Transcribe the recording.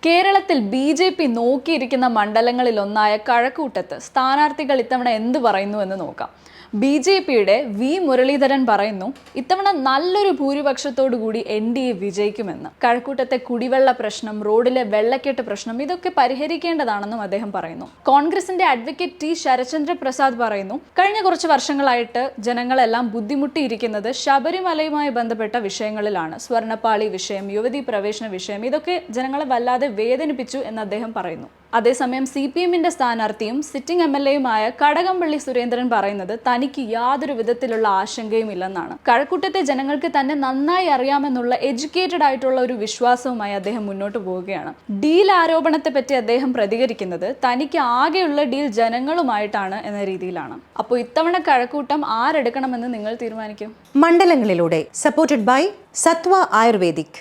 കേരളത്തിൽ ബി.ജെ.പി. നോക്കിയിരിക്കുന്ന മണ്ഡലങ്ങളിലൊന്നായ കഴക്കൂട്ടത്ത് സ്ഥാനാർത്ഥികൾ ഇത്തവണ എന്ത് പറയുന്നു എന്ന് നോക്കാം. ബി.ജെ.പിയുടെ വി മുരളീധരൻ പറയുന്നു ഇത്തവണ നല്ലൊരു ഭൂരിപക്ഷത്തോടുകൂടി എൻ.ഡി.എ വിജയിക്കുമെന്ന്. കഴക്കൂട്ടത്തെ കുടിവെള്ള പ്രശ്നം, റോഡിലെ വെള്ളക്കെട്ട് പ്രശ്നം ഇതൊക്കെ പരിഹരിക്കേണ്ടതാണെന്നും അദ്ദേഹം പറയുന്നു. കോൺഗ്രസിന്റെ അഡ്വക്കേറ്റ് ടി ശരചന്ദ്ര പ്രസാദ് പറയുന്നു കഴിഞ്ഞ കുറച്ച് വർഷങ്ങളായിട്ട് ജനങ്ങളെല്ലാം ബുദ്ധിമുട്ടിയിരിക്കുന്നത് ശബരിമലയുമായി ബന്ധപ്പെട്ട വിഷയങ്ങളിലാണ്. സ്വർണ്ണപ്പാളി വിഷയം, യുവതീ പ്രവേശന വിഷയം ഇതൊക്കെ ജനങ്ങളെ വല്ലാതെ വേദനിപ്പിച്ചു എന്ന് അദ്ദേഹം പറയുന്നു. അതേസമയം CPM-ന്റെ സ്ഥാനാർത്ഥിയും സിറ്റിംഗ് MLA-യുമായ കടകംപള്ളി സുരേന്ദ്രൻ പറയുന്നത് തനിക്ക് യാതൊരു വിധത്തിലുള്ള ആശങ്കയും ഇല്ലെന്നാണ്. കഴക്കൂട്ടത്തെ ജനങ്ങൾക്ക് തന്നെ നന്നായി അറിയാമെന്നുള്ള എഡ്യൂക്കേറ്റഡ് ആയിട്ടുള്ള ഒരു വിശ്വാസവുമായി അദ്ദേഹം മുന്നോട്ട് പോവുകയാണ്. ഡീൽ ആരോപണത്തെ പറ്റി അദ്ദേഹം പ്രതികരിക്കുന്നത് തനിക്ക് ആകെയുള്ള ഡീൽ ജനങ്ങളുമായിട്ടാണ് എന്ന രീതിയിലാണ്. അപ്പോൾ ഇത്തവണ കഴക്കൂട്ടം ആരെടുക്കണമെന്ന് നിങ്ങൾ തീരുമാനിക്കും. മണ്ഡലങ്ങളിലൂടെ സപ്പോർട്ടഡ് ബൈ സത്വ ആയുർവേദിക്.